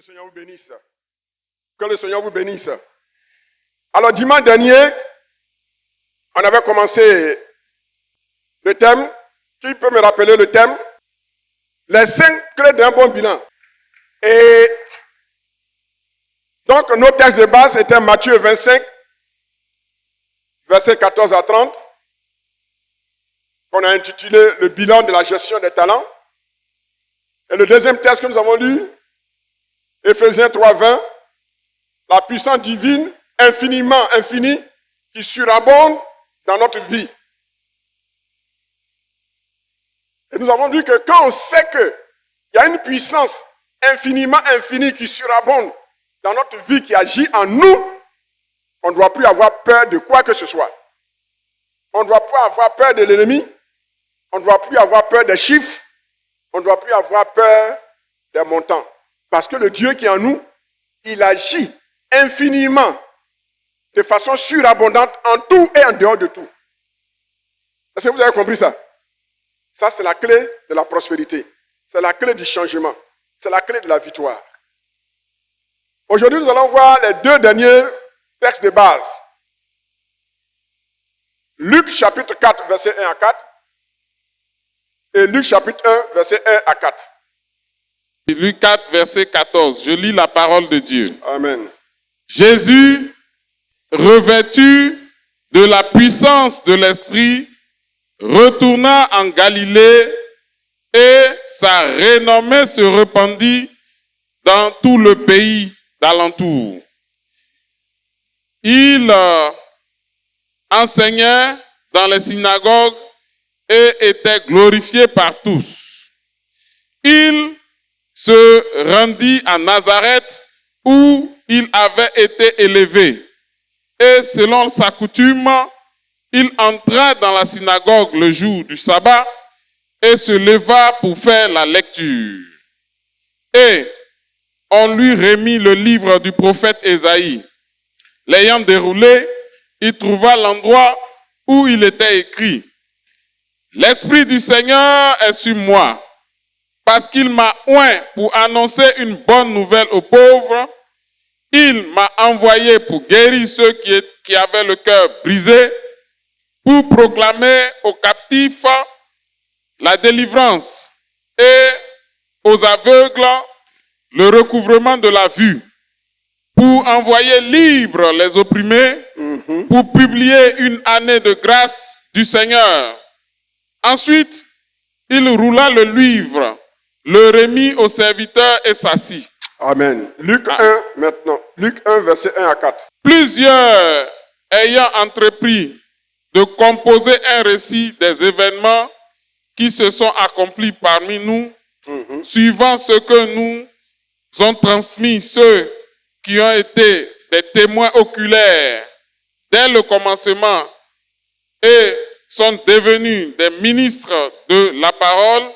Seigneur vous bénisse. Que le Seigneur vous bénisse. Alors, dimanche dernier, on avait commencé le thème. Qui peut me rappeler le thème? Les 5 clés d'un bon bilan. Et donc, nos textes de base étaient Matthieu 25, versets 14 à 30, qu'on a intitulé le bilan de la gestion des talents. Et le deuxième texte que nous avons lu, Éphésiens 3, 20, la puissance divine infiniment infinie qui surabonde dans notre vie. Et nous avons vu que quand on sait qu'il y a une puissance infiniment infinie qui surabonde dans notre vie, qui agit en nous, on ne doit plus avoir peur de quoi que ce soit. On ne doit plus avoir peur de l'ennemi, on ne doit plus avoir peur des chiffres, on ne doit plus avoir peur des montants. Parce que le Dieu qui est en nous, il agit infiniment, de façon surabondante en tout et en dehors de tout. Est-ce que vous avez compris ça? Ça, c'est la clé de la prospérité. C'est la clé du changement. C'est la clé de la victoire. Aujourd'hui, nous allons voir les 2 derniers textes de base. Luc chapitre 4, verset 1 à 4. Et Luc chapitre 1, verset 1 à 4. Luc 4, verset 14. Je lis la parole de Dieu. Amen. Jésus, revêtu de la puissance de l'Esprit, retourna en Galilée et sa renommée se répandit dans tout le pays d'alentour. Il enseignait dans les synagogues et était glorifié par tous. Il se rendit à Nazareth où il avait été élevé. Et selon sa coutume, il entra dans la synagogue le jour du sabbat et se leva pour faire la lecture. Et on lui remit le livre du prophète Ésaïe. L'ayant déroulé, il trouva l'endroit où il était écrit: L'Esprit du Seigneur est sur moi, parce qu'il m'a oint pour annoncer une bonne nouvelle aux pauvres. Il m'a envoyé pour guérir ceux qui avaient le cœur brisé, pour proclamer aux captifs la délivrance et aux aveugles le recouvrement de la vue, pour envoyer libres les opprimés, pour publier une année de grâce du Seigneur. Ensuite, il roula le livre, le remit au serviteur et s'assit. Amen. Luc 1 maintenant. Luc 1, verset 1 à 4. Plusieurs ayant entrepris de composer un récit des événements qui se sont accomplis parmi nous, suivant ce que nous ont transmis ceux qui ont été des témoins oculaires dès le commencement et sont devenus des ministres de la parole,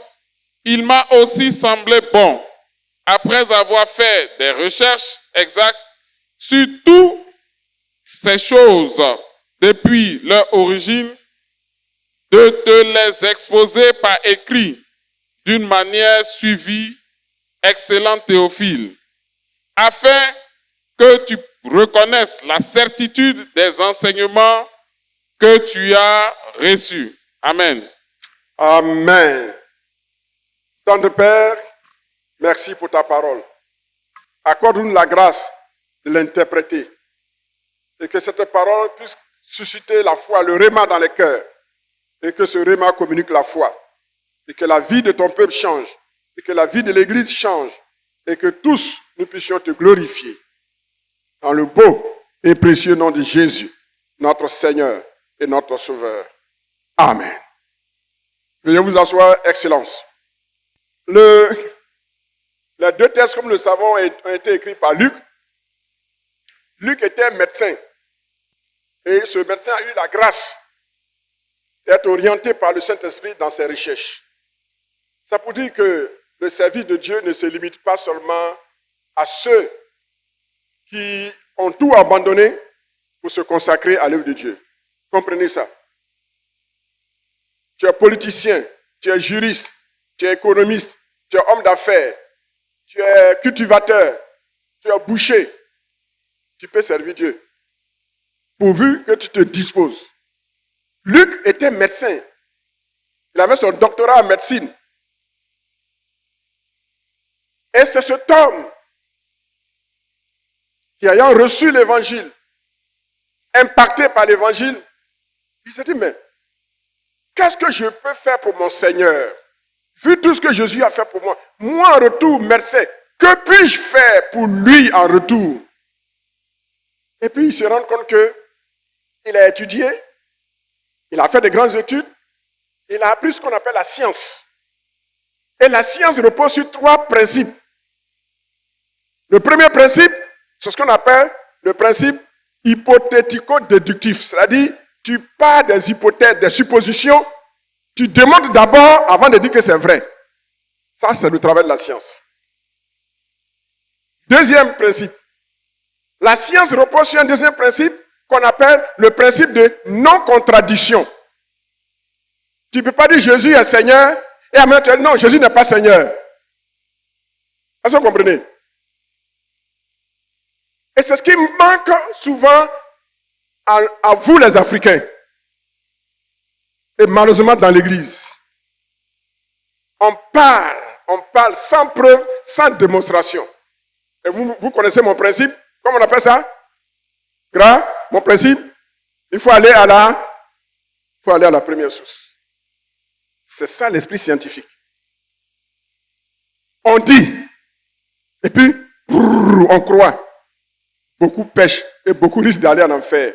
il m'a aussi semblé bon, après avoir fait des recherches exactes sur toutes ces choses depuis leur origine, de te les exposer par écrit d'une manière suivie, excellent Théophile, afin que tu reconnaisses la certitude des enseignements que tu as reçus. Amen. Amen. Tendre Père, merci pour ta parole. Accorde-nous la grâce de l'interpréter et que cette parole puisse susciter la foi, le réma dans les cœurs, et que ce réma communique la foi, et que la vie de ton peuple change, et que la vie de l'Église change, et que tous nous puissions te glorifier dans le beau et précieux nom de Jésus, notre Seigneur et notre Sauveur. Amen. Veuillez vous asseoir, Excellence. Les 2 textes, comme nous le savons, ont été écrits par Luc. Luc était médecin. Et ce médecin a eu la grâce d'être orienté par le Saint-Esprit dans ses recherches. Ça pour dire que le service de Dieu ne se limite pas seulement à ceux qui ont tout abandonné pour se consacrer à l'œuvre de Dieu. Comprenez ça. Tu es politicien, tu es juriste, tu es économiste, tu es homme d'affaires, tu es cultivateur, tu es boucher, tu peux servir Dieu. Pourvu que tu te disposes. Luc était médecin. Il avait son doctorat en médecine. Et c'est cet homme qui, ayant reçu l'évangile, impacté par l'évangile, il s'est dit, mais qu'est-ce que je peux faire pour mon Seigneur? Vu tout ce que Jésus a fait pour moi, moi en retour, médecin, que puis-je faire pour lui en retour? Et puis il se rend compte qu'il a étudié, il a fait de grandes études, il a appris ce qu'on appelle la science. Et la science repose sur 3 principes. Le premier principe, c'est ce qu'on appelle le principe hypothético-déductif. C'est-à-dire, tu pars des hypothèses, des suppositions, tu démontres d'abord avant de dire que c'est vrai. Ça, c'est le travail de la science. Deuxième principe. La science repose sur un deuxième principe qu'on appelle le principe de non-contradiction. Tu ne peux pas dire Jésus est Seigneur et en même temps, non, Jésus n'est pas Seigneur. Est-ce que vous comprenez? Et c'est ce qui manque souvent à vous les Africains. Et malheureusement dans l'Église. On parle sans preuve, sans démonstration. Et vous connaissez mon principe? Comment on appelle ça? Mon principe? Il faut aller à la première source. C'est ça l'esprit scientifique. On dit, et puis on croit. Beaucoup pêchent et beaucoup risquent d'aller en enfer.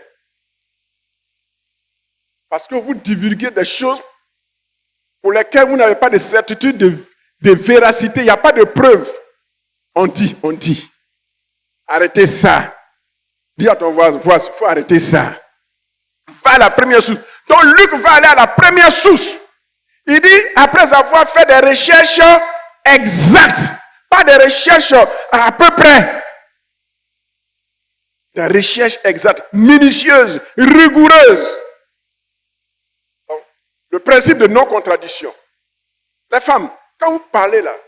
Parce que vous divulguez des choses pour lesquelles vous n'avez pas de certitude, de véracité. Il n'y a pas de preuve. On dit. Arrêtez ça. Dis à ton voisin, il faut arrêter ça. Va à la première source. Donc Luc va aller à la première source. Il dit, après avoir fait des recherches exactes, pas des recherches à peu près, des recherches exactes, minutieuses, rigoureuses. Donc, le principe de non-contradiction. Les femmes, quand vous parlez là, il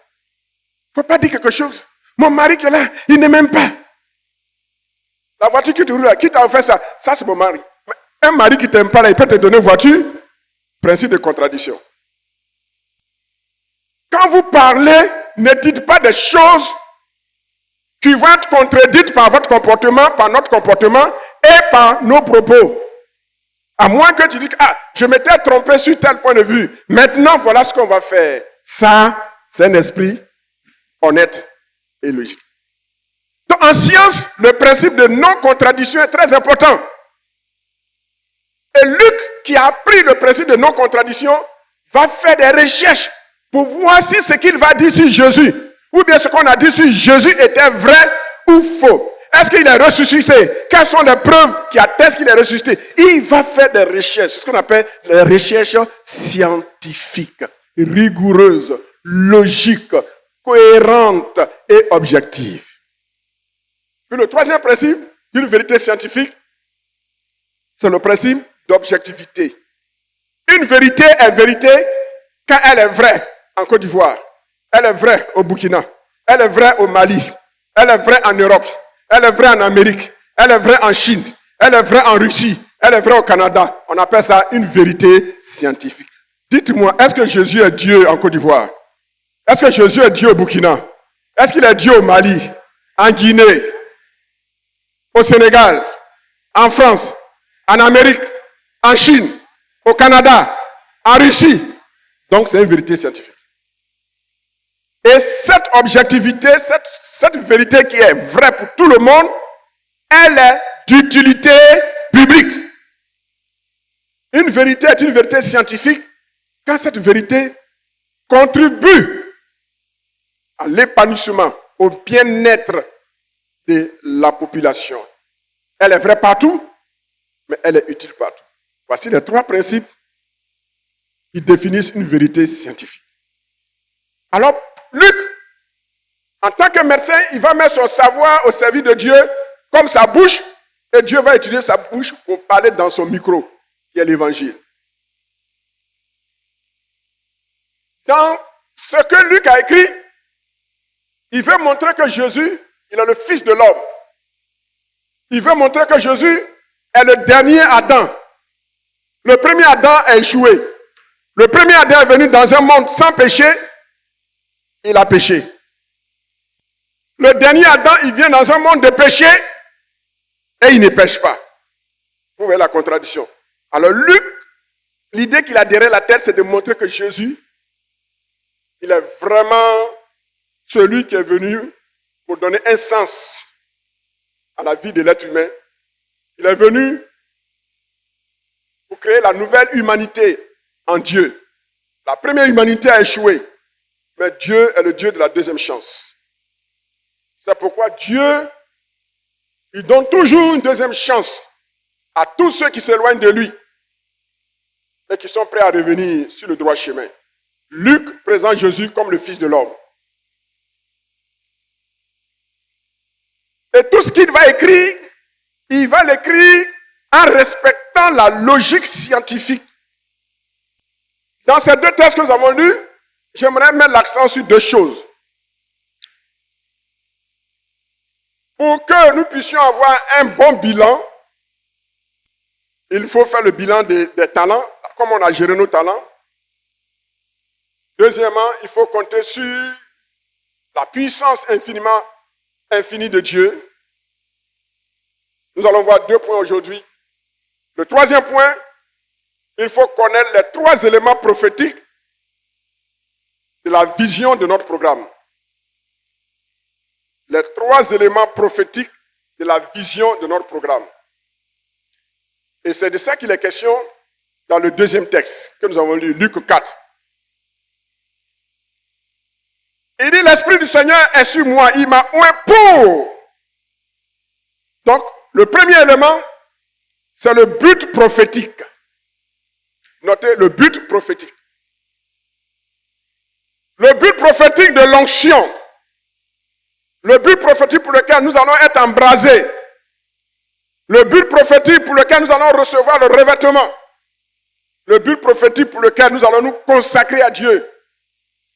ne faut pas dire quelque chose. Mon mari qui est là, il ne m'aime pas. La voiture qui te roule là, qui t'a offert ça? Ça, c'est mon mari. Mais un mari qui ne t'aime pas là, il peut te donner une voiture. Principe de contradiction. Quand vous parlez, ne dites pas des choses qui vont être contredites par votre comportement, par notre comportement et par nos propos. À moins que tu dises, je m'étais trompé sur tel point de vue. Maintenant, voilà ce qu'on va faire. Ça, c'est un esprit honnête et logique. Donc, en science, le principe de non-contradiction est très important. Et Luc, qui a appris le principe de non-contradiction, va faire des recherches pour voir si ce qu'il va dire sur Jésus, ou bien ce qu'on a dit sur Jésus était vrai ou faux. Est-ce qu'il est ressuscité? Quelles sont les preuves qui attestent qu'il est ressuscité? Il va faire des recherches, ce qu'on appelle les recherches scientifiques, rigoureuses, logiques, cohérentes et objectives. Puis le troisième principe d'une vérité scientifique, c'est le principe d'objectivité. Une vérité est vérité quand elle est vraie en Côte d'Ivoire, elle est vraie au Burkina, elle est vraie au Mali, elle est vraie en Europe, elle est vraie en Amérique, elle est vraie en Chine, elle est vraie en Russie, elle est vraie au Canada. On appelle ça une vérité scientifique. Dites-moi, est-ce que Jésus est Dieu en Côte d'Ivoire? Est-ce que Jésus est Dieu au Burkina? Est-ce qu'il est Dieu au Mali, en Guinée, au Sénégal, en France, en Amérique, en Chine, au Canada, en Russie? Donc c'est une vérité scientifique. Et cette objectivité, cette vérité qui est vraie pour tout le monde, elle est d'utilité publique. Une vérité est une vérité scientifique quand cette vérité contribue à l'épanouissement, au bien-être de la population. Elle est vraie partout, mais elle est utile partout. Voici les 3 principes qui définissent une vérité scientifique. Alors, Luc, en tant que médecin, il va mettre son savoir au service de Dieu comme sa bouche, et Dieu va utiliser sa bouche pour parler dans son micro, qui est l'évangile. Dans ce que Luc a écrit, il veut montrer que Jésus, Il est le Fils de l'homme. Il veut montrer que Jésus est le dernier Adam. Le premier Adam a échoué. Le premier Adam est venu dans un monde sans péché. Il a péché. Le dernier Adam, il vient dans un monde de péché et il ne pêche pas. Vous voyez la contradiction. Alors Luc, l'idée qu'il a derrière la tête, c'est de montrer que Jésus, il est vraiment celui qui est venu pour donner un sens à la vie de l'être humain. Il est venu pour créer la nouvelle humanité en Dieu. La première humanité a échoué, mais Dieu est le Dieu de la deuxième chance. C'est pourquoi Dieu, il donne toujours une deuxième chance à tous ceux qui s'éloignent de lui et qui sont prêts à revenir sur le droit chemin. Luc présente Jésus comme le Fils de l'homme. Et tout ce qu'il va écrire, il va l'écrire en respectant la logique scientifique. Dans ces deux textes que nous avons lus, j'aimerais mettre l'accent sur deux choses. Pour que nous puissions avoir un bon bilan, il faut faire le bilan des talents, comme on a géré nos talents. Deuxièmement, il faut compter sur la puissance infinie de Dieu. Nous allons voir 2 points aujourd'hui. Le troisième point, il faut connaître les 3 éléments prophétiques de la vision de notre programme. Les 3 éléments prophétiques de la vision de notre programme. Et c'est de ça qu'il est question dans le deuxième texte que nous avons lu, Luc 4. Il dit, l'Esprit du Seigneur est sur moi, il m'a oint pour. Donc, le premier élément, c'est le but prophétique. Notez le but prophétique. Le but prophétique de l'onction. Le but prophétique pour lequel nous allons être embrasés. Le but prophétique pour lequel nous allons recevoir le revêtement. Le but prophétique pour lequel nous allons nous consacrer à Dieu.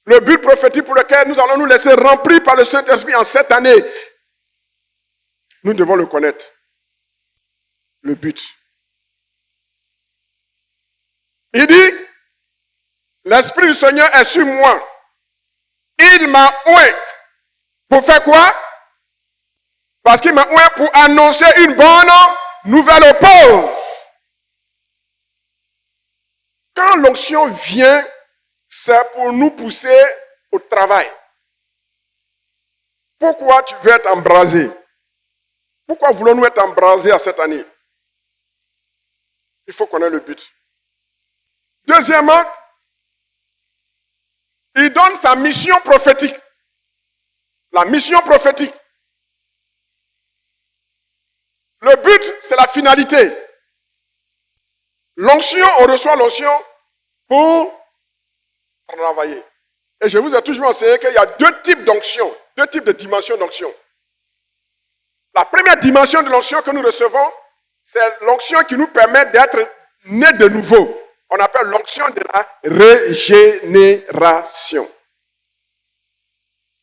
Le but prophétique pour lequel nous allons nous laisser remplir par le Saint-Esprit en cette année. Nous devons le connaître. Le but. Il dit, l'Esprit du Seigneur est sur moi. Il m'a oint. Pour faire quoi? Parce qu'il m'a oint pour annoncer une bonne nouvelle aux pauvres. Quand l'onction vient, c'est pour nous pousser au travail. Pourquoi tu veux être embrasé? Pourquoi voulons-nous être embrasés à cette année? Il faut connaître le but. Deuxièmement, il donne sa mission prophétique. La mission prophétique. Le but, c'est la finalité. L'onction, on reçoit l'onction pour travailler. Et je vous ai toujours enseigné qu'il y a 2 types d'onction, 2 types de dimensions d'onction. La première dimension de l'onction que nous recevons, c'est l'onction qui nous permet d'être nés de nouveau. On appelle l'onction de la régénération.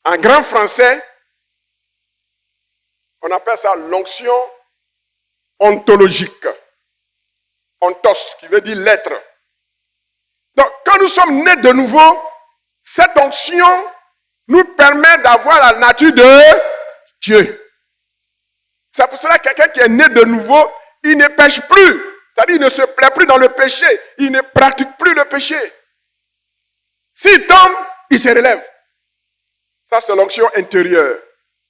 En grand français, on appelle ça l'onction ontologique. Ontos, qui veut dire l'être. Donc, quand nous sommes nés de nouveau, cette onction nous permet d'avoir la nature de Dieu. C'est pour cela que quelqu'un qui est né de nouveau, il ne pêche plus. C'est-à-dire, il ne se plaît plus dans le péché. Il ne pratique plus le péché. S'il tombe, il se relève. Ça, c'est l'onction intérieure.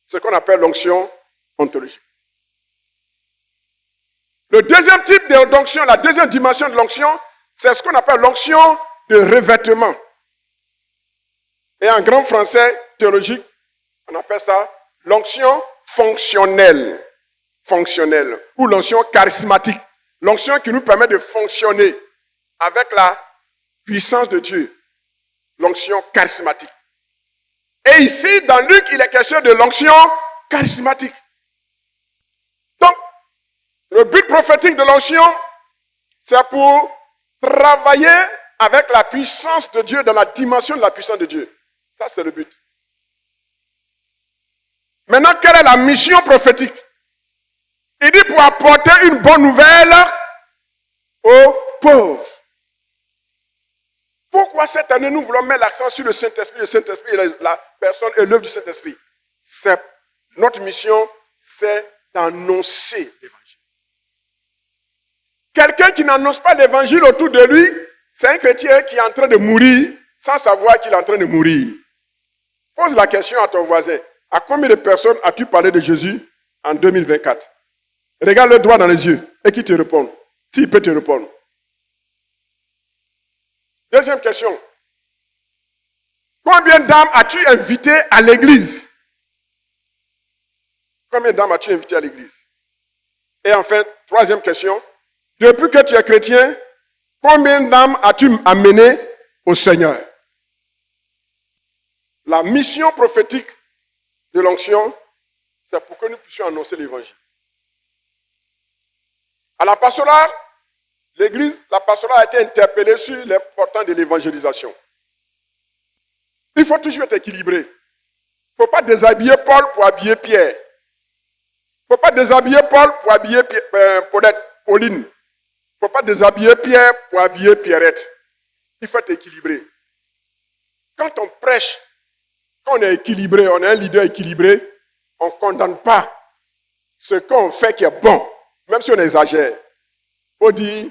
Ce qu'on appelle l'onction ontologique. Le deuxième type d'onction, la deuxième dimension de l'onction, c'est ce qu'on appelle l'onction de revêtement. Et en grand français théologique, on appelle ça l'onction fonctionnelle. Fonctionnelle. Ou l'onction charismatique. L'onction qui nous permet de fonctionner avec la puissance de Dieu. L'onction charismatique. Et ici, dans Luc, il est question de l'onction charismatique. Donc, le but prophétique de l'onction, c'est pour travailler avec la puissance de Dieu, dans la dimension de la puissance de Dieu. Ça, c'est le but. Maintenant, quelle est la mission prophétique? Il dit pour apporter une bonne nouvelle aux pauvres. Pourquoi cette année nous voulons mettre l'accent sur le Saint-Esprit, et la personne et l'œuvre du Saint-Esprit? Notre mission, c'est d'annoncer l'évangile. Quelqu'un qui n'annonce pas l'évangile autour de lui, c'est un chrétien qui est en train de mourir sans savoir qu'il est en train de mourir. Pose la question à ton voisin. À combien de personnes as-tu parlé de Jésus en 2024? Regarde le doigt dans les yeux et qui te répond, s'il peut te répondre. Deuxième question. Combien d'âmes as-tu invité à l'église? Combien d'âmes as-tu invité à l'église? Et enfin, troisième question. Depuis que tu es chrétien, combien d'âmes as-tu amené au Seigneur? La mission prophétique de l'onction, c'est pour que nous puissions annoncer l'évangile. À la pastorale, la pastorale a été interpellée sur l'importance de l'évangélisation. Il faut toujours être équilibré. Il ne faut pas déshabiller Paul pour habiller Pierre. Il ne faut pas déshabiller Paul pour habiller Pauline. Il ne faut pas déshabiller Pierre pour habiller Pierrette. Il faut être équilibré. Quand on prêche, quand on est équilibré, on est un leader équilibré, on ne condamne pas ce qu'on fait qui est bon, même si on exagère. Il faut dire,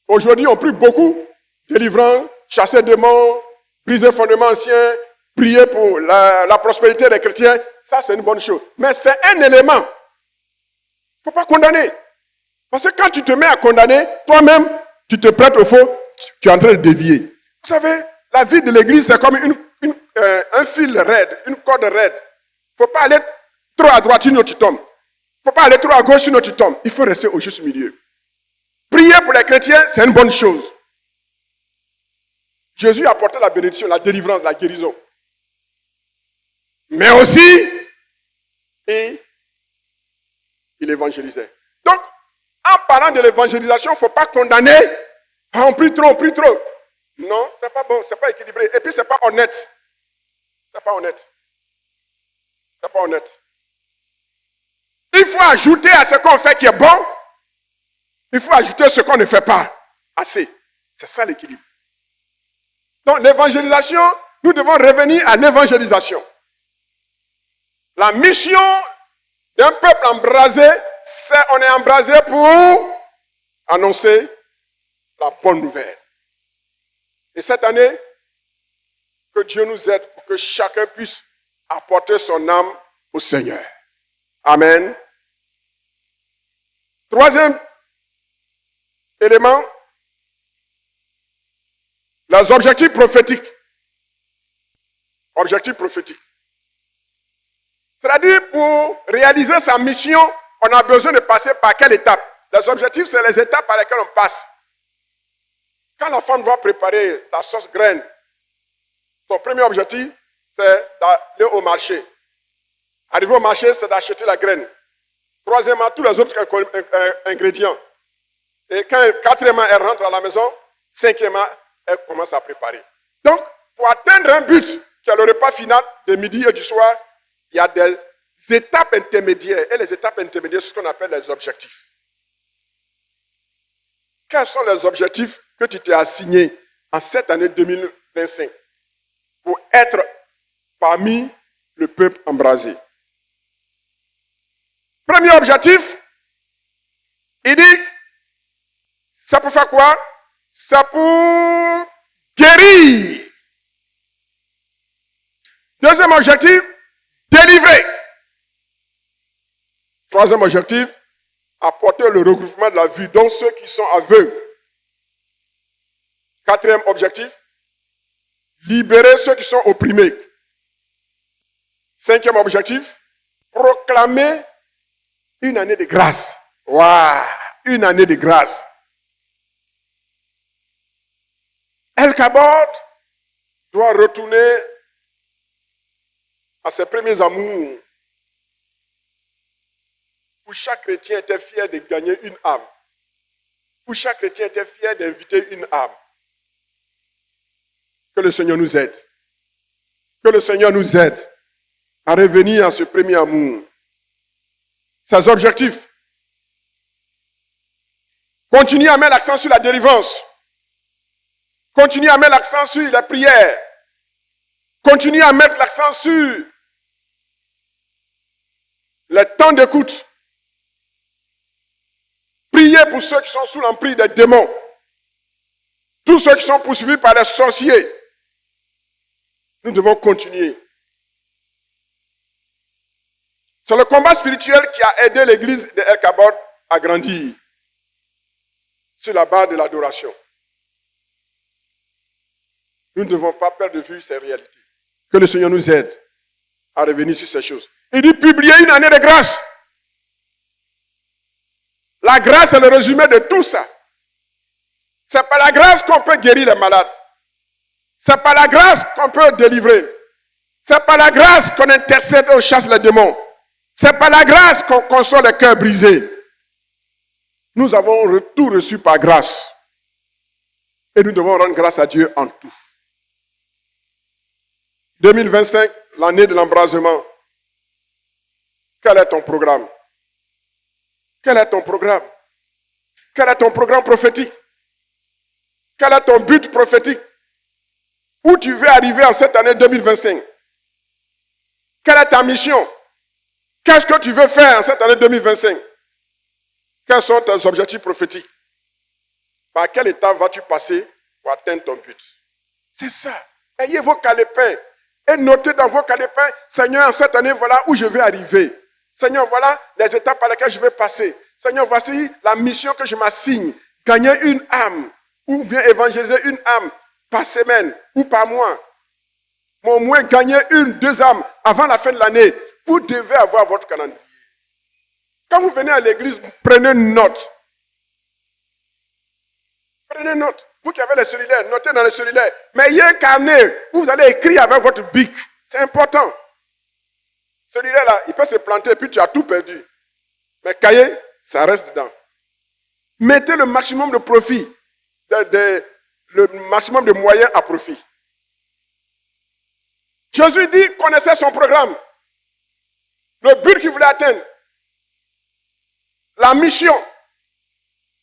aujourd'hui on prie beaucoup, délivrant, chasser démons, briser fondements anciens, prier pour la prospérité des chrétiens, ça c'est une bonne chose. Mais c'est un élément. Il ne faut pas condamner. Parce que quand tu te mets à condamner, toi-même, tu te prêtes au faux, tu es en train de dévier. Vous savez, la vie de l'église, c'est comme un fil raide, une corde raide. Il ne faut pas aller trop à droite, sinon tu tombes. Il ne faut pas aller trop à gauche, sinon tu tombes. Il faut rester au juste milieu. Prier pour les chrétiens, c'est une bonne chose. Jésus a apporté la bénédiction, la délivrance, la guérison. Mais aussi, il évangélisait. Donc, en parlant de l'évangélisation, il ne faut pas condamner. Ah, on prie trop, on prie trop. Non, ce n'est pas bon, ce n'est pas équilibré. Et puis, ce n'est pas honnête. Ce n'est pas honnête. Ce n'est pas honnête. Il faut ajouter à ce qu'on fait qui est bon. Il faut ajouter ce qu'on ne fait pas assez. C'est ça l'équilibre. Donc, l'évangélisation, nous devons revenir à l'évangélisation. La mission d'un peuple embrasé, c'est on est embrasé pour annoncer la bonne nouvelle. Et cette année, que Dieu nous aide pour que chacun puisse apporter son âme au Seigneur. Amen. Troisième élément, les objectifs prophétiques. Objectifs prophétiques. C'est-à-dire, pour réaliser sa mission, on a besoin de passer par quelle étape? Les objectifs, c'est les étapes par lesquelles on passe. Quand la femme doit préparer sa sauce graine, son premier objectif, c'est d'aller au marché. Arriver au marché, c'est d'acheter la graine. Troisièmement, tous les autres ingrédients. Et quatrièmement, elle rentre à la maison. Cinquièmement, elle commence à préparer. Donc, pour atteindre un but, qui est le repas final de midi et du soir, il y a des étapes intermédiaires. Et les étapes intermédiaires, c'est ce qu'on appelle les objectifs. Quels sont les objectifs que tu t'es assignés en cette année 2025 pour être parmi le peuple embrasé? Premier objectif, il dit, c'est pour faire quoi? C'est pour guérir. Deuxième objectif, délivrer. Troisième objectif, apporter le recouvrement de la vue, donc ceux qui sont aveugles. Quatrième objectif, libérer ceux qui sont opprimés. Cinquième objectif, proclamer une année de grâce. Waouh, une année de grâce. El-Kabod doit retourner à ses premiers amours, où chaque chrétien était fier de gagner une âme, où chaque chrétien était fier d'inviter une âme. Que le Seigneur nous aide. Que le Seigneur nous aide. à revenir à ce premier amour. Ses objectifs. Continuez à mettre l'accent sur la délivrance. Continuez à mettre l'accent sur la prière. Continuez à mettre l'accent sur le temps d'écoute. Priez pour ceux qui sont sous l'emprise des démons. Tous ceux qui sont poursuivis par les sorciers. Nous devons continuer. C'est le combat spirituel qui a aidé l'église de El Kabod à grandir sur la base de l'adoration. Nous ne devons pas perdre de vue ces réalités. Que le Seigneur nous aide à revenir sur ces choses. Il dit publier une année de grâce. La grâce est le résumé de tout ça. C'est par la grâce qu'on peut guérir les malades. C'est par la grâce qu'on peut délivrer. C'est par la grâce qu'on intercède et on chasse les démons. C'est par la grâce qu'on console les cœurs brisés. Nous avons tout reçu par grâce. Et nous devons rendre grâce à Dieu en tout. 2025, l'année de l'embrasement. Quel est ton programme? Quel est ton programme? Quel est ton programme prophétique? Quel est ton but prophétique? Où tu veux arriver en cette année 2025? Quelle est ta mission? Qu'est-ce que tu veux faire en cette année 2025? Quels sont tes objectifs prophétiques? Par quelle étape vas-tu passer pour atteindre ton but? C'est ça. Ayez vos calepins et notez dans vos calepins, Seigneur, en cette année, voilà où je vais arriver. Seigneur, voilà les étapes par lesquelles je vais passer. Seigneur, voici la mission que je m'assigne. Gagner une âme ou bien évangéliser une âme par semaine ou par mois. Mais au moins gagner 2 âmes avant la fin de l'année. Vous devez avoir votre calendrier. Quand vous venez à l'église, prenez note. Prenez note. Vous qui avez les cellulaires, notez dans les cellulaires. Mais il y a un carnet où vous allez écrire avec votre bic. C'est important. Celui-là, là, il peut se planter et puis tu as tout perdu. Mais cahier, ça reste dedans. Mettez le maximum de profit, le maximum de moyens à profit. Jésus dit, connaissez son programme. Le but qu'il voulait atteindre. La mission.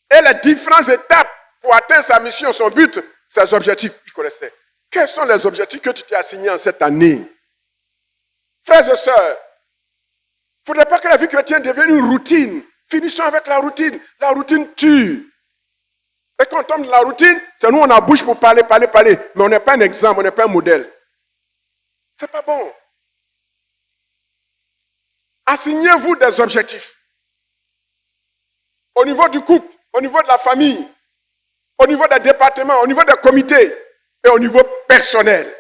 Et les différentes étapes pour atteindre sa mission, son but, ses objectifs, il connaissait. Quels sont les objectifs que tu t'es assignés en cette année? Frères et sœurs, il ne faudrait pas que la vie chrétienne devienne une routine. Finissons avec la routine. La routine tue. Et quand on tombe dans la routine, c'est nous, on a bouche pour parler. Mais on n'est pas un exemple, on n'est pas un modèle. C'est pas bon. Assignez-vous des objectifs. Au niveau du couple, au niveau de la famille, au niveau des départements, au niveau des comités et au niveau personnel.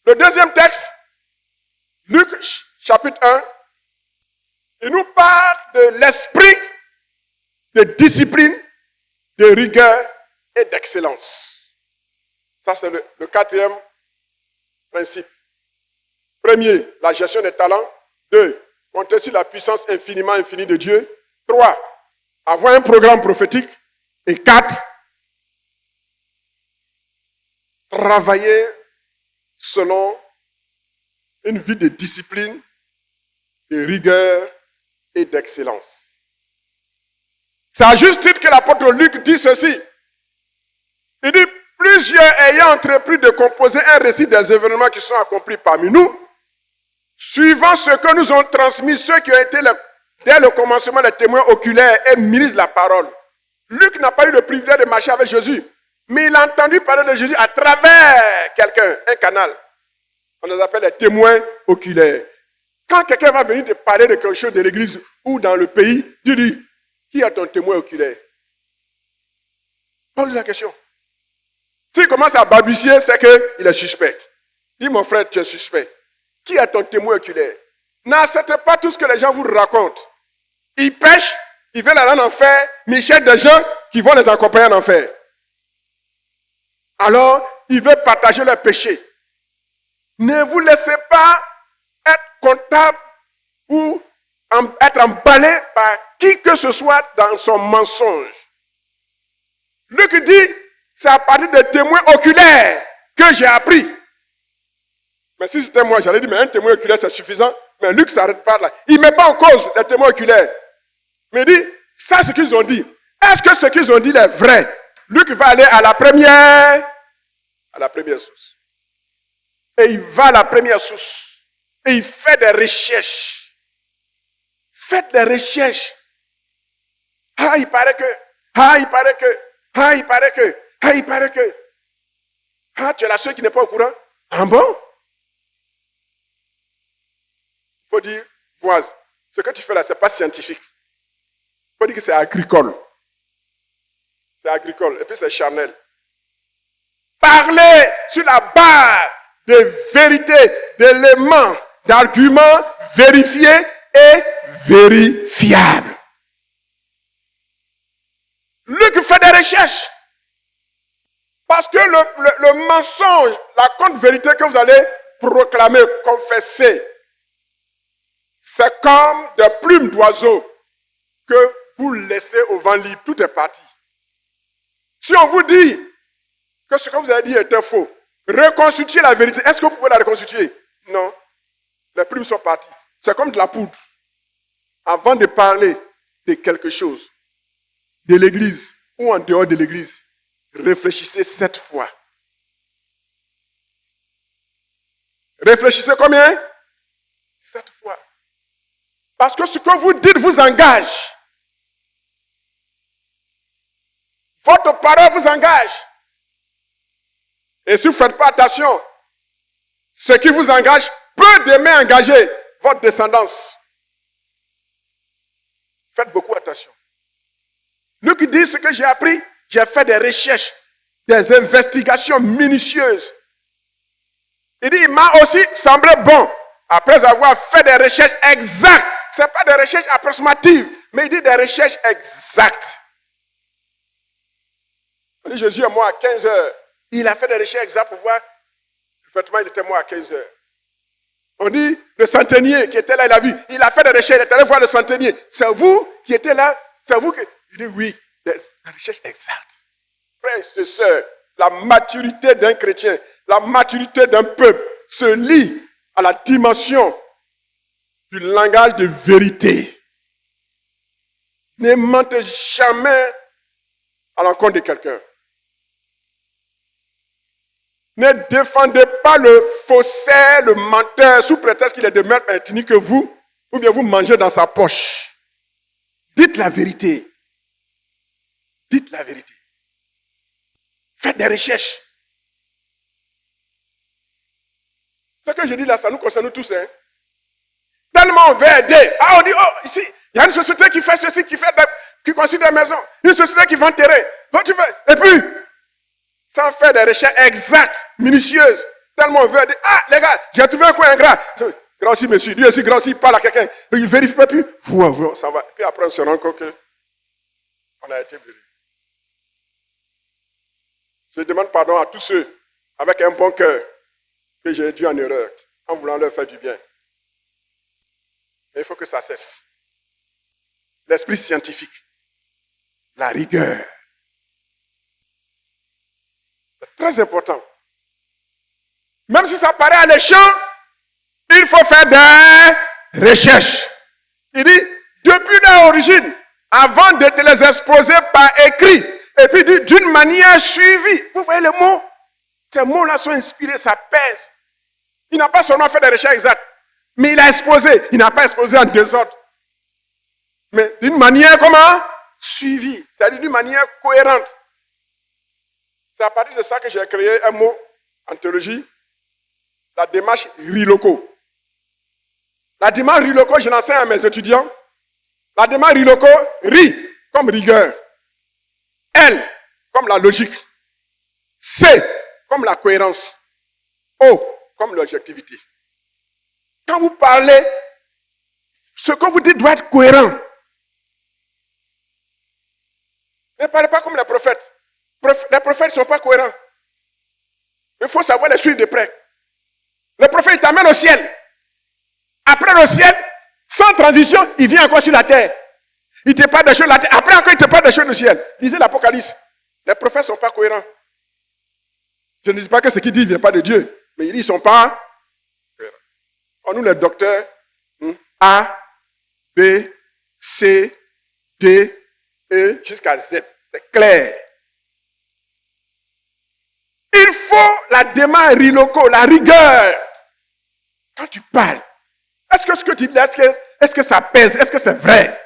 Le deuxième texte, Luc chapitre 1, il nous parle de l'esprit de discipline, de rigueur et d'excellence. Ça, c'est le 4e principe. Premier, la gestion des talents. 2, compter sur la puissance infinie de Dieu. 3, avoir un programme prophétique. Et 4, travailler selon une vie de discipline, de rigueur et d'excellence. C'est à juste titre que l'apôtre Luc dit ceci. Il dit, plusieurs ayant entrepris de composer un récit des événements qui sont accomplis parmi nous, suivant ce que nous ont transmis ceux qui ont été dès le commencement les témoins oculaires et ministres de la parole. Luc n'a pas eu le privilège de marcher avec Jésus, mais il a entendu parler de Jésus à travers quelqu'un, un canal. On les appelle les témoins oculaires. Quand quelqu'un va venir te parler de quelque chose de l'église ou dans le pays, dis-lui, qui est ton témoin oculaire? Pose la question. S'il commence à balbutier, c'est qu'il est suspect. Dis, mon frère, tu es suspect. Qui est ton témoin oculaire? N'acceptez pas tout ce que les gens vous racontent. Ils pêchent, ils veulent aller en enfer, mais ils cherchent des gens qui vont les accompagner en enfer. Alors, ils veulent partager leurs péchés. Ne vous laissez pas être comptable ou être emballé par qui que ce soit dans son mensonge. Luc dit, c'est à partir des témoins oculaires que j'ai appris. Mais si c'était moi, j'allais dire, mais un témoin oculaire, c'est suffisant. Mais Luc ne s'arrête pas là. Il ne met pas en cause les témoins oculaires. Mais il dit, ça, ce qu'ils ont dit. Est-ce que ce qu'ils ont dit est vrai? Luc va aller à la première source. Et il va à la première source. Et il fait des recherches. Faites des recherches. Ah, il paraît que. Ah, il paraît que. Ah, il paraît que. Ah, il paraît que. Ah, tu es la seule qui n'est pas au courant. Ah bon? Il faut dire, Boise, ce que tu fais là, ce n'est pas scientifique. Il faut dire que c'est agricole. C'est agricole. Et puis c'est charnel. Parler sur la base de vérités, d'éléments, d'arguments vérifiés et vérifiables. Luc fait des recherches. Parce que le mensonge, la contre-vérité que vous allez proclamer, confesser, c'est comme des plumes d'oiseaux que vous laissez au vent libre. Tout est parti. Si on vous dit que ce que vous avez dit était faux, reconstituez la vérité. Est-ce que vous pouvez la reconstituer? Non. Les plumes sont parties. C'est comme de la poudre. Avant de parler de quelque chose, de l'église ou en dehors de l'église, réfléchissez 7 fois. Réfléchissez combien? 7 fois. Parce que ce que vous dites vous engage. Votre parole vous engage. Et si vous ne faites pas attention, ce qui vous engage peut demain engager votre descendance. Faites beaucoup attention. Luc dit ce que j'ai appris, j'ai fait des recherches, des investigations minutieuses. Il dit, il m'a aussi semblé bon, après avoir fait des recherches exactes. Ce n'est pas des recherches approximatives, mais il dit des recherches exactes. On dit, Jésus est mort à 15 heures. Il a fait des recherches exactes pour voir, effectivement, il était mort à 15 heures. On dit, le centenier qui était là, il a vu. Il a fait des recherches, il est allé voir le centenier. C'est vous qui étiez là, c'est vous qui... Il dit, oui, des recherches exactes. Frères et sœurs, la maturité d'un chrétien, la maturité d'un peuple se lie à la dimension du langage de vérité. Ne mentez jamais à l'encontre de quelqu'un. Ne défendez pas le faussaire, le menteur, sous prétexte qu'il est de même ethnique que vous, ou bien vous mangez dans sa poche. Dites la vérité. Dites la vérité. Faites des recherches. Ce que je dis là, ça nous concerne tous. Hein? Tellement on veut aider. Ah, on dit, oh, ici, il y a une société qui fait ceci, qui construit des maisons. Une société qui vend terrain. Et puis, sans faire des recherches exactes, minutieuses. Tellement on veut aider. Ah, les gars, j'ai trouvé un coin ingrat. Grand aussi, monsieur. Lui aussi, grand aussi, il parle à quelqu'un. Il ne vérifie pas plus. Ça va. Puis après, on se rend compte qu'on a été brûlé. Je demande pardon à tous ceux avec un bon cœur que j'ai dû en erreur en voulant leur faire du bien. Mais il faut que ça cesse. L'esprit scientifique, la rigueur. C'est très important. Même si ça paraît alléchant, il faut faire des recherches. Il dit, depuis leur origine, avant de te les exposer par écrit, et puis d'une manière suivie. Vous voyez les mots? Ces mots-là sont inspirés, ça pèse. Il n'a pas seulement fait des recherches exactes, mais il a exposé. Il n'a pas exposé en désordre. Mais d'une manière comment? Suivie. C'est-à-dire d'une manière cohérente. C'est à partir de ça que j'ai créé un mot en théologie, la démarche RILOCO. La démarche RILOCO, je l'enseigne à mes étudiants. La démarche RILOCO, RI comme rigueur. L comme la logique. C comme la cohérence. O comme l'objectivité. Quand vous parlez, ce que vous dites doit être cohérent. Ne parlez pas comme les prophètes. Les prophètes ne sont pas cohérents. Il faut savoir les suivre de près. Le prophète, il t'amène au ciel. Après le ciel, sans transition, il vient encore sur la terre. Il te parle des choses de la terre. Après encore, il te parle des choses du ciel. Lisez l'Apocalypse. Les prophètes ne sont pas cohérents. Je ne dis pas que ce qu'ils disent ne vient pas de Dieu. Mais ils ne sont pas nous les docteurs, A, B, C, D, E, jusqu'à Z. C'est clair. Il faut la démarche riloco, la rigueur. Quand tu parles, est-ce que ce que tu dis, est-ce que ça pèse? Est-ce que c'est vrai?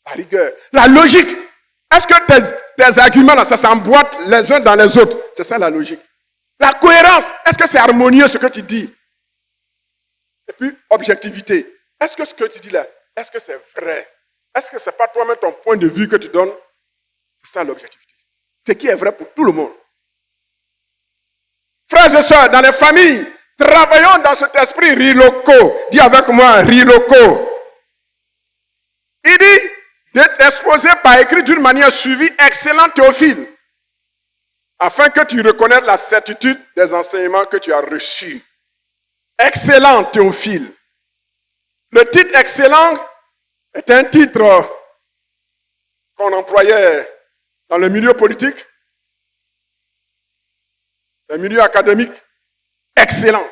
La rigueur. La logique. Est-ce que tes arguments, là, ça s'emboîte les uns dans les autres? C'est ça la logique. La cohérence. Est-ce que c'est harmonieux ce que tu dis? Et puis, objectivité. Est-ce que ce que tu dis là, est-ce que c'est vrai? Est-ce que ce n'est pas toi-même ton point de vue que tu donnes? C'est ça l'objectivité. Ce qui est vrai pour tout le monde. Frères et sœurs, dans les familles, travaillons dans cet esprit riloco. Dis avec moi, riloco. Il dit d'être exposé par écrit d'une manière suivie, excellent Théophile, afin que tu reconnaisses la certitude des enseignements que tu as reçus. Excellent Théophile. Le titre excellent est un titre qu'on employait dans le milieu politique, le milieu académique. Excellent.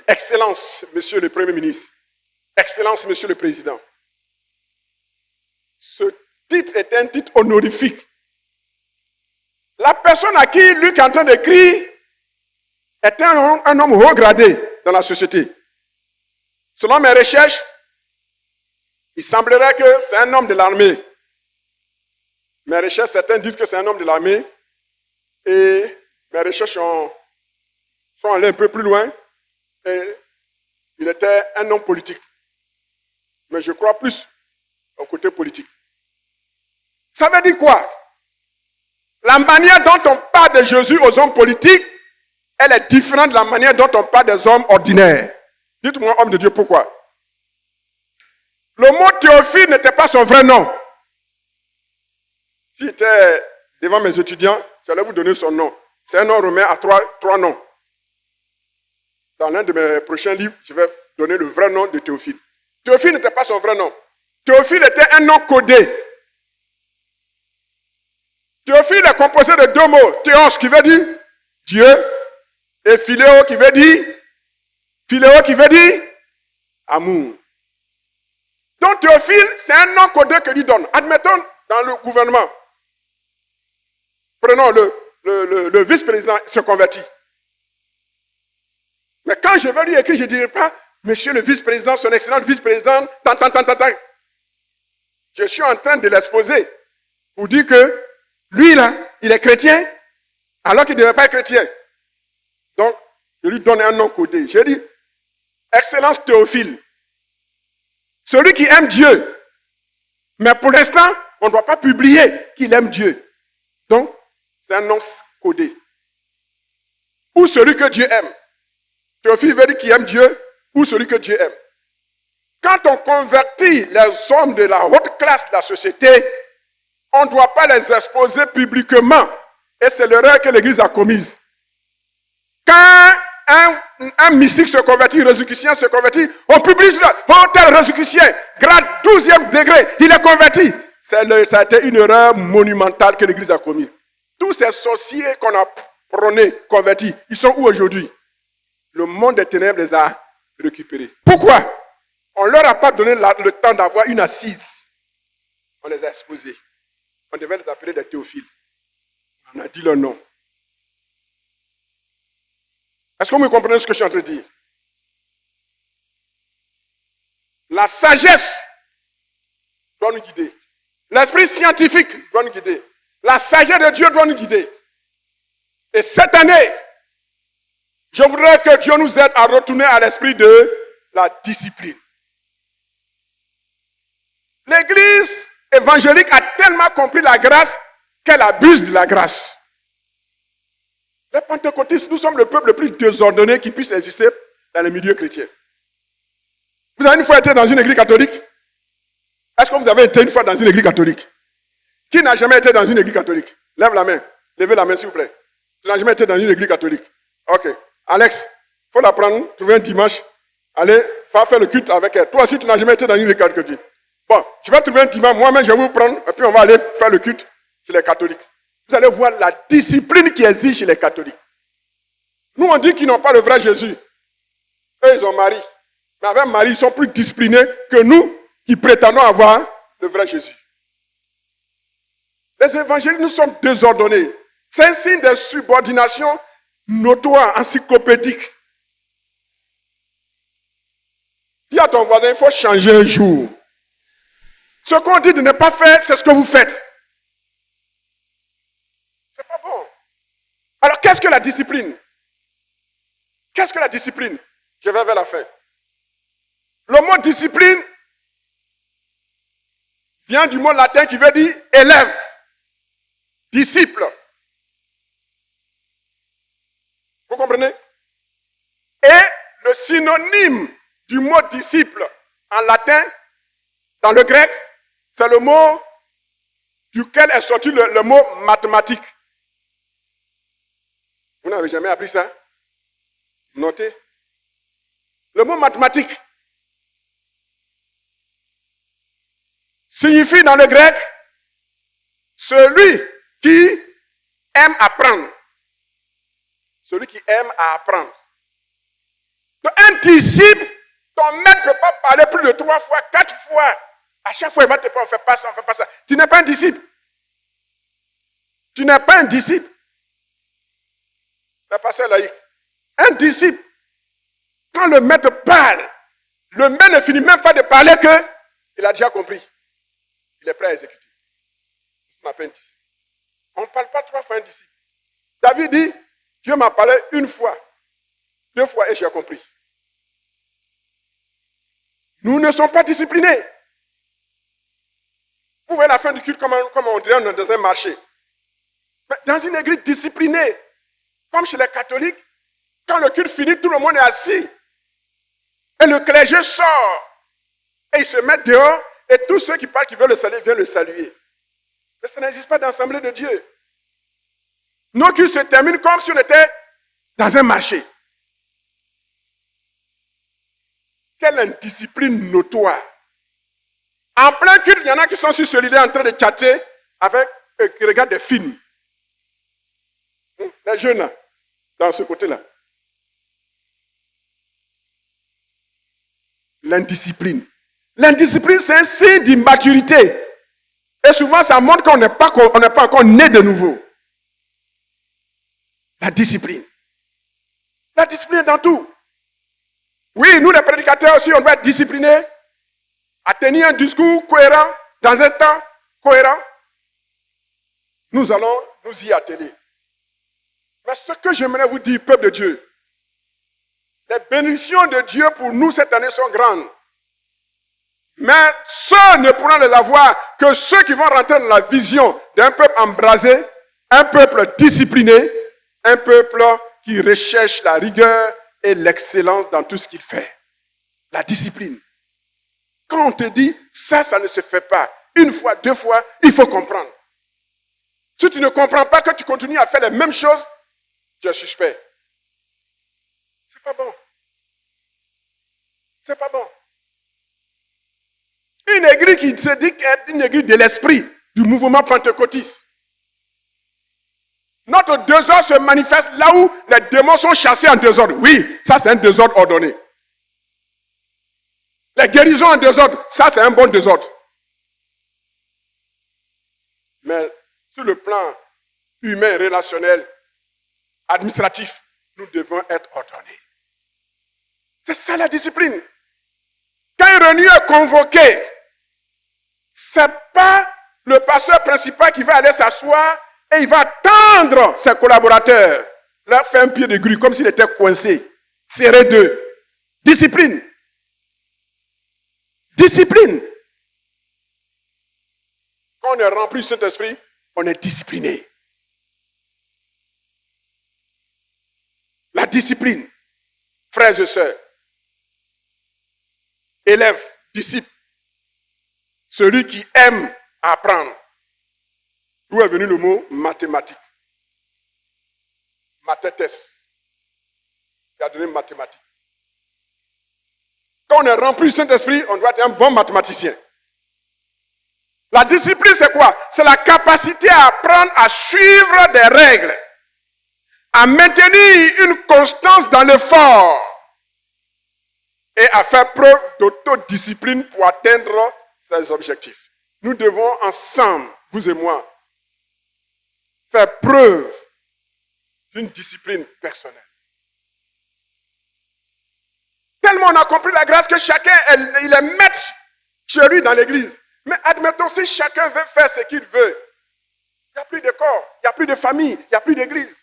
Excellence, monsieur le Premier ministre. Excellence, monsieur le Président. Ce titre est un titre honorifique. La personne à qui Luc est en train d'écrire est un homme haut gradé dans la société. Selon mes recherches, il semblerait que c'est un homme de l'armée. Mes recherches, certains disent que c'est un homme de l'armée. Et mes recherches sont allées un peu plus loin. Et il était un homme politique. Mais je crois plus au côté politique. Ça veut dire quoi? La manière dont on parle de Jésus aux hommes politiques, elle est différente de la manière dont on parle des hommes ordinaires. Dites-moi, homme de Dieu, pourquoi? Le mot Théophile n'était pas son vrai nom. Si j'étais devant mes étudiants, j'allais vous donner son nom. C'est un nom romain à trois noms. Dans l'un de mes prochains livres, je vais donner le vrai nom de Théophile. Théophile n'était pas son vrai nom. Théophile était un nom codé. Théophile est composé de deux mots. Théos qui veut dire Dieu et philéo qui veut dire amour. Donc Théophile, c'est un nom codé que lui donne. Admettons dans le gouvernement. Prenons le vice-président se convertit. Mais quand je vais lui écrire, je ne dirai pas Monsieur le vice-président, son excellent vice-président, tant. Je suis en train de l'exposer pour dire que lui là, il est chrétien alors qu'il ne devait pas être chrétien. Donc, je lui donne un nom codé. Je dis Excellence Théophile. Celui qui aime Dieu. Mais pour l'instant, on ne doit pas publier qu'il aime Dieu. Donc, c'est un nom codé. Ou celui que Dieu aime. Théophile veut dire qui aime Dieu ou celui que Dieu aime. Quand on convertit les hommes de la haute classe de la société, on ne doit pas les exposer publiquement. Et c'est l'erreur que l'Église a commise. Quand un mystique se convertit, un résurrectien se convertit, on publie cela. Oh, tel résurrectien, grade 12e degré, il est converti. Ça a été une erreur monumentale que l'Église a commise. Tous ces sorciers qu'on a prônés, convertis, ils sont où aujourd'hui? Le monde des ténèbres les a récupérés. Pourquoi? On ne leur a pas donné le temps d'avoir une assise. On les a exposés. On devait les appeler des théophiles. On a dit leur nom. Est-ce que vous comprenez ce que je suis en train de dire? La sagesse doit nous guider. L'esprit scientifique doit nous guider. La sagesse de Dieu doit nous guider. Et cette année, je voudrais que Dieu nous aide à retourner à l'esprit de la discipline. L'Église évangélique a tellement compris la grâce qu'elle abuse de la grâce. Les pentecôtistes, nous sommes le peuple le plus désordonné qui puisse exister dans les milieux chrétiens. Vous avez une fois été dans une église catholique? Est-ce que vous avez été une fois dans une église catholique? Qui n'a jamais été dans une église catholique? Lève la main. Levez la main, s'il vous plaît. Tu n'as jamais été dans une église catholique. Ok. Alex, il faut la prendre, trouver un dimanche. Allez, faire le culte avec elle. Toi aussi, tu n'as jamais été dans une église catholique. Bon, je vais trouver un dimanche. Moi-même, je vais vous prendre. Et puis, on va aller faire le culte chez les catholiques. Vous allez voir la discipline qui existe chez les catholiques. Nous, on dit qu'ils n'ont pas le vrai Jésus. Eux, ils ont Marie. Mais avec Marie, ils sont plus disciplinés que nous qui prétendons avoir le vrai Jésus. Les évangéliques, nous sommes désordonnés. C'est un signe de subordination notoire, encyclopédique. Dis à ton voisin, il faut changer un jour. Ce qu'on dit de ne pas faire, c'est ce que vous faites. C'est pas bon. Alors, qu'est-ce que la discipline? Qu'est-ce que la discipline? Je vais vers la fin. Le mot discipline vient du mot latin qui veut dire élève, disciple. Vous comprenez? Et le synonyme du mot disciple en latin, dans le grec, c'est le mot duquel est sorti le mot mathématique. Vous n'avez jamais appris ça? Notez. Le mot mathématique signifie dans le grec celui qui aime apprendre. Celui qui aime à apprendre. Donc, un disciple, ton maître ne peut pas parler plus de 3 fois, 4 fois. À chaque fois, il va te dire, on ne fait pas ça, on ne fait pas ça. Tu n'es pas un disciple. Tu n'es pas un disciple. Le pasteur laïque. Un disciple, quand le maître parle, le maître ne finit même pas de parler qu'il a déjà compris. Il est prêt à exécuter. C'est ce qu'on appelle un disciple. On ne parle pas 3 fois un disciple. David dit, Dieu m'a parlé 1 fois, 2 fois et j'ai compris. Nous ne sommes pas disciplinés. Vous voyez la fin du culte comme on dirait dans un marché. Mais dans une église disciplinée, comme chez les catholiques, quand le culte finit, tout le monde est assis. Et le clergé sort. Et ils se mettent dehors. Et tous ceux qui parlent, qui veulent le saluer, viennent le saluer. Mais ça n'existe pas dans l'Assemblée de Dieu. Nos cultes se terminent comme si on était dans un marché. Quelle indiscipline notoire. En plein culte, il y en a qui sont sur ce lit en train de chatter avec, qui regardent des films. Les jeunes là, dans ce côté-là. L'indiscipline. L'indiscipline, c'est un signe d'immaturité. Et souvent, ça montre qu'on n'est pas encore né de nouveau. La discipline. La discipline est dans tout. Oui, nous les prédicateurs aussi, on doit être disciplinés à tenir un discours cohérent dans un temps cohérent. Nous allons nous y atteler. Mais ce que j'aimerais vous dire, peuple de Dieu, les bénédictions de Dieu pour nous cette année sont grandes. Mais ceux ne pourront les avoir que ceux qui vont rentrer dans la vision d'un peuple embrasé, un peuple discipliné, un peuple qui recherche la rigueur et l'excellence dans tout ce qu'il fait. La discipline. Quand on te dit, ça ne se fait pas, 1 fois, 2 fois, il faut comprendre. Si tu ne comprends pas que tu continues à faire les mêmes choses, tu es suspect. C'est pas bon. C'est pas bon. Une église qui se dit qu'être une église de l'esprit, du mouvement pentecôtiste. Notre désordre se manifeste là où les démons sont chassés en désordre. Oui, ça c'est un désordre ordonné. Les guérisons en désordre, ça c'est un bon désordre. Mais sur le plan humain, relationnel, administratif, nous devons être ordonnés. C'est ça la discipline. Quand une réunion est convoquée, ce n'est pas le pasteur principal qui va aller s'asseoir et il va attendre ses collaborateurs, leur faire un pied de grue comme s'il était coincé, serré d'eux. Discipline. Discipline. Quand on est rempli de Saint-Esprit, on est discipliné. La discipline, frères et sœurs, élève, disciple, celui qui aime apprendre. D'où est venu le mot mathématique? Mathétès. Il a donné mathématique. Quand on est rempli du Saint-Esprit, on doit être un bon mathématicien. La discipline, c'est quoi? C'est la capacité à apprendre à suivre des règles, à maintenir une constance dans l'effort et à faire preuve d'autodiscipline pour atteindre ses objectifs. Nous devons ensemble, vous et moi, faire preuve d'une discipline personnelle. Tellement on a compris la grâce que chacun, il est maître chez lui dans l'église. Mais admettons, si chacun veut faire ce qu'il veut, il n'y a plus de corps, il n'y a plus de famille, il n'y a plus d'église.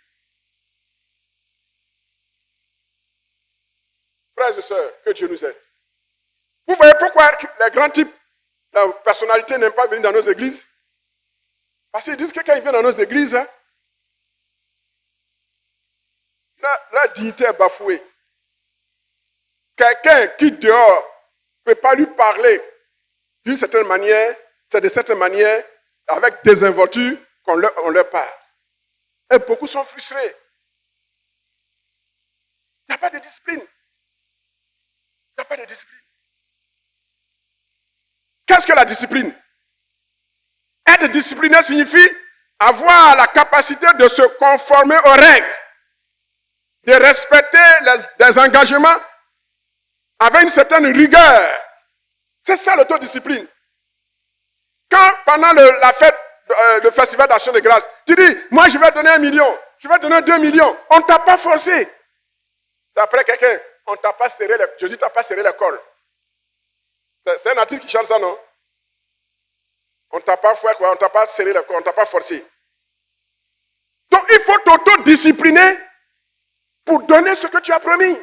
Frères et sœurs, que Dieu nous aide. Vous voyez pourquoi les grands types, la personnalité n'aiment pas venir dans nos églises? Parce qu'ils disent que quand ils viennent dans nos églises, la dignité est bafouée. Quelqu'un qui dehors ne peut pas lui parler d'une certaine manière, c'est de cette manière, avec désinvolture, qu'on leur parle. Et beaucoup sont frustrés. Il n'y a pas de discipline. Il n'y a pas de discipline. Qu'est-ce que la discipline? Être discipliné signifie avoir la capacité de se conformer aux règles, de respecter des engagements avec une certaine rigueur. C'est ça l'autodiscipline. Quand pendant la fête, le festival d'action de grâce, tu dis, moi je vais donner 1 million, je vais donner 2 millions, on ne t'a pas forcé. D'après quelqu'un, on ne t'a pas serré, Jésus ne t'a pas serré le col. C'est un artiste qui chante ça, non? On ne t'a pas fait quoi, on ne t'a pas serré le col, on ne t'a pas forcé. Donc il faut t'autodiscipliner pour donner ce que tu as promis.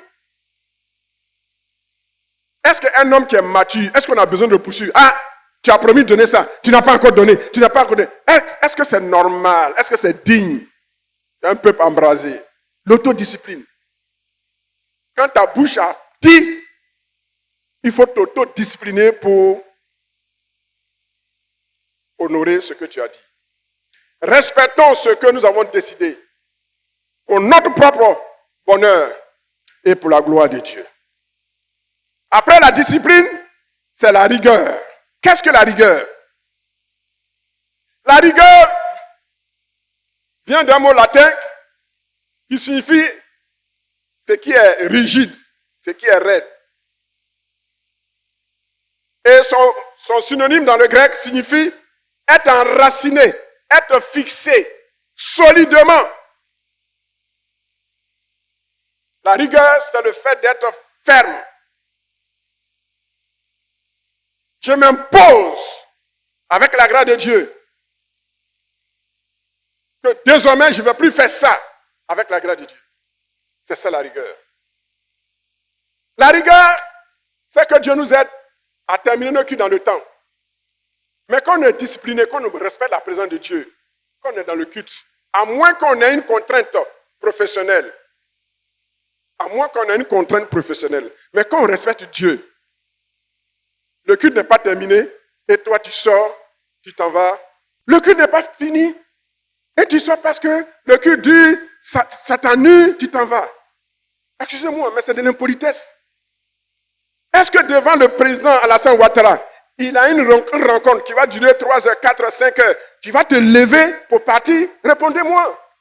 Est-ce qu'un homme qui est mature, est-ce qu'on a besoin de poursuivre? Ah, tu as promis de donner ça, tu n'as pas encore donné, tu n'as pas encore donné. Est-ce que c'est normal? Est-ce que c'est digne d'un peuple embrasé? L'autodiscipline. Quand ta bouche a dit, il faut t'autodiscipliner pour honorer ce que tu as dit. Respectons ce que nous avons décidé pour notre propre bonheur et pour la gloire de Dieu. Après la discipline, c'est la rigueur. Qu'est-ce que la rigueur? La rigueur vient d'un mot latin qui signifie ce qui est rigide, ce qui est raide. Et son synonyme dans le grec signifie être enraciné, être fixé solidement. La rigueur, c'est le fait d'être ferme. Je m'impose avec la grâce de Dieu que désormais je ne vais plus faire ça avec la grâce de Dieu. C'est ça la rigueur. La rigueur, c'est que Dieu nous aide à terminer nos cultes dans le temps. Mais quand on est discipliné, quand on respecte la présence de Dieu, quand on est dans le culte, à moins qu'on ait une contrainte professionnelle, mais quand on respecte Dieu, le culte n'est pas terminé, et toi tu sors, tu t'en vas. Le culte n'est pas fini, et tu sors parce que le culte dure, ça t'ennuie, tu t'en vas. Excusez-moi, mais c'est de l'impolitesse. Est-ce que devant le président Alassane Ouattara, il a une rencontre qui va durer 3 heures, 4 heures, 5 heures, tu vas te lever pour partir? Répondez-moi.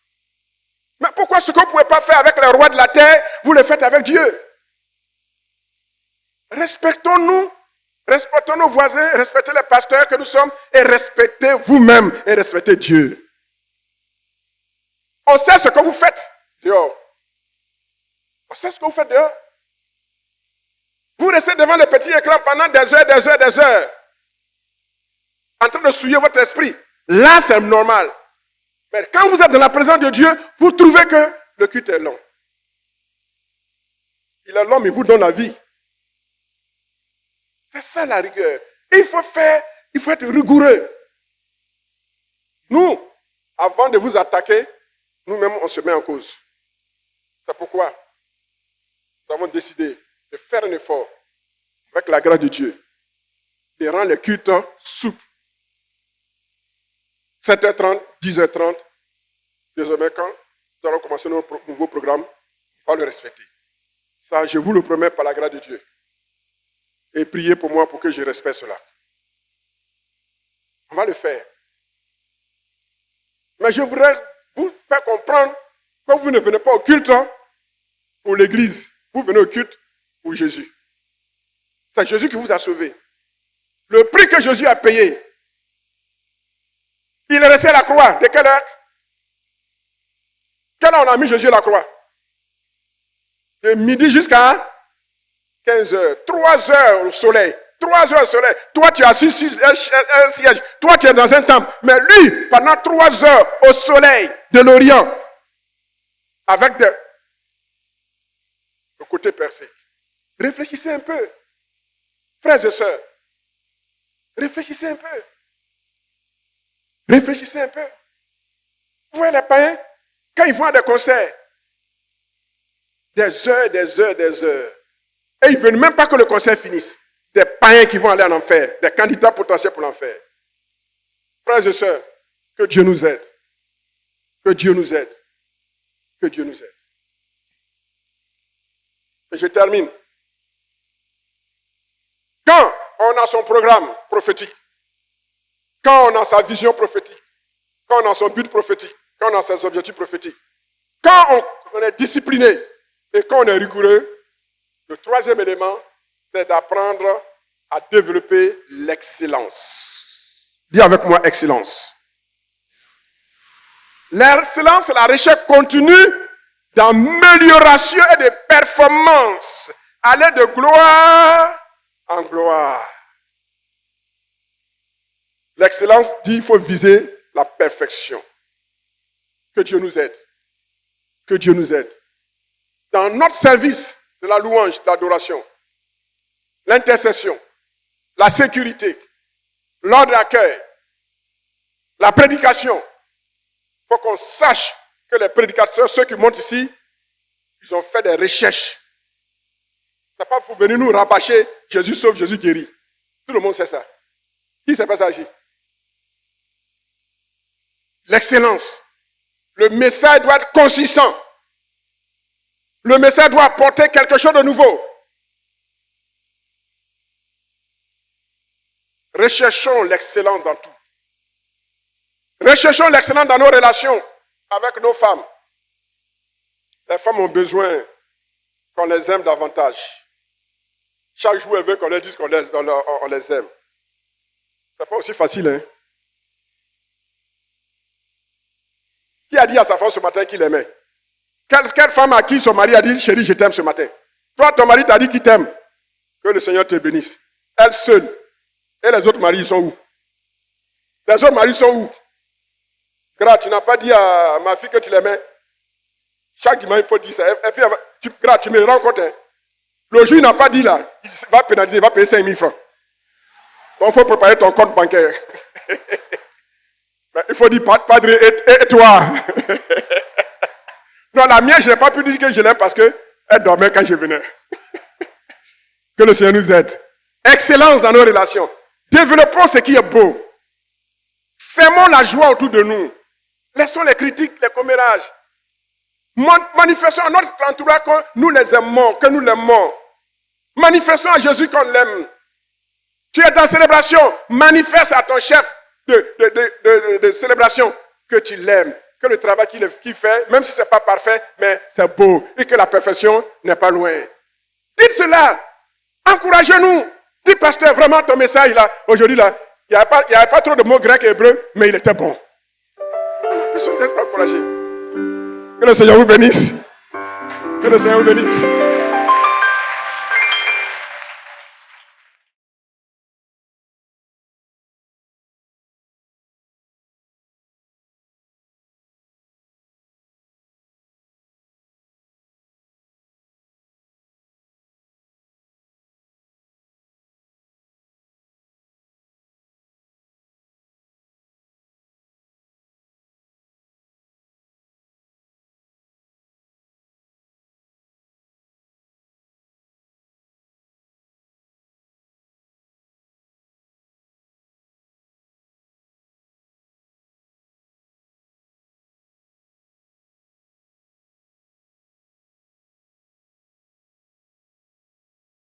Mais pourquoi ce que vous ne pouvez pas faire avec les rois de la terre, vous le faites avec Dieu? Respectons-nous, respectons nos voisins, respectez les pasteurs que nous sommes et respectez vous-même et respectez Dieu. On sait ce que vous faites dehors. On sait ce que vous faites dehors. Vous restez devant le petit écran pendant des heures, en train de souiller votre esprit. Là, c'est normal. Mais quand vous êtes dans la présence de Dieu, vous trouvez que le culte est long. Il est long, mais il vous donne la vie. C'est ça la rigueur. Il faut être rigoureux. Nous, avant de vous attaquer, nous-mêmes, on se met en cause. C'est pourquoi nous avons décidé de faire un effort avec la grâce de Dieu, de rendre les cultes souples. 7h30, 10h30, désormais quand nous allons commencer notre nouveau programme, on va le respecter. Ça, je vous le promets par la grâce de Dieu. Et priez pour moi pour que je respecte cela. On va le faire. Mais je voudrais vous faire comprendre Quand vous ne venez pas au culte pour l'église, vous venez au culte pour Jésus. C'est Jésus qui vous a sauvé. Le prix que Jésus a payé, il est resté à la croix. De quelle heure? Quelle heure on a mis Jésus à la croix? De midi jusqu'à 15 heures. 3 heures au soleil. 3 heures au soleil. Toi, tu es assis sur un siège. Toi, tu es dans un temple. Mais lui, pendant 3 heures au soleil de l'Orient, avec le côté percé. Réfléchissez un peu. Frères et sœurs, réfléchissez un peu. Réfléchissez un peu. Vous voyez les païens, quand ils vont à des concerts, des heures, des heures, des heures, et ils ne veulent même pas que le concert finisse. Des païens qui vont aller en enfer, des candidats potentiels pour l'enfer. Frères et sœurs, que Dieu nous aide. Que Dieu nous aide. Que Dieu nous aide. Et je termine. Quand on a son programme prophétique, quand on a sa vision prophétique, quand on a son but prophétique, quand on a ses objectifs prophétiques, quand on est discipliné et quand on est rigoureux, le troisième élément, c'est d'apprendre à développer l'excellence. Dis avec moi, excellence. L'excellence, c'est la recherche continue d'amélioration et de performance, aller de gloire en gloire. L'excellence dit qu'il faut viser la perfection. Que Dieu nous aide. Que Dieu nous aide. Dans notre service de la louange, de l'adoration, l'intercession, la sécurité, l'ordre d'accueil, la prédication, il faut qu'on sache que les prédicateurs, ceux qui montent ici, ils ont fait des recherches. Ce n'est pas pour venir nous rabâcher Jésus sauve, Jésus guérit. Tout le monde sait ça. Qui ne sait pas ça ici? L'excellence. Le message doit être consistant. Le message doit apporter quelque chose de nouveau. Recherchons l'excellence dans tout. Recherchons l'excellence dans nos relations avec nos femmes. Les femmes ont besoin qu'on les aime davantage. Chaque jour, elles veulent qu'on leur dise qu'on les aime. Ce n'est pas aussi facile, hein? Qui a dit à sa femme ce matin qu'il l'aimait? Quelle femme à qui son mari a dit, chérie, je t'aime ce matin? Toi, ton mari t'a dit qu'il t'aime. Que le Seigneur te bénisse. Elle seule. Et les autres maris, ils sont où? Les autres maris sont où? Gras, tu n'as pas dit à ma fille que tu l'aimais? Chaque dimanche, il faut dire ça. Et puis, tu me rends compte. Hein? Le jour, il n'a pas dit là. Il va pénaliser, il va payer 5 000 francs. Donc, il faut préparer ton compte bancaire. Il faut dire, Padre, et toi? Non, la mienne, je n'ai pas pu dire que je l'aime parce qu'elle dormait quand je venais. Que le Seigneur nous aide. Excellence dans nos relations. Développons ce qui est beau. Semons la joie autour de nous. Laissons les critiques, les commérages. Manifestons à notre entourage que nous les aimons, que nous l'aimons. Manifestons à Jésus qu'on l'aime. Tu es en célébration, manifeste à ton chef de célébration que tu l'aimes, que le travail qu'il fait, même si ce n'est pas parfait, mais c'est beau et que la perfection n'est pas loin. Dites cela, encouragez-nous. Dis, pasteur, vraiment ton message là, aujourd'hui là, il n'y avait pas trop de mots grecs et hébreux, mais il était bon. On a besoin d'être encouragés. Que le Seigneur vous bénisse. Que le Seigneur vous bénisse.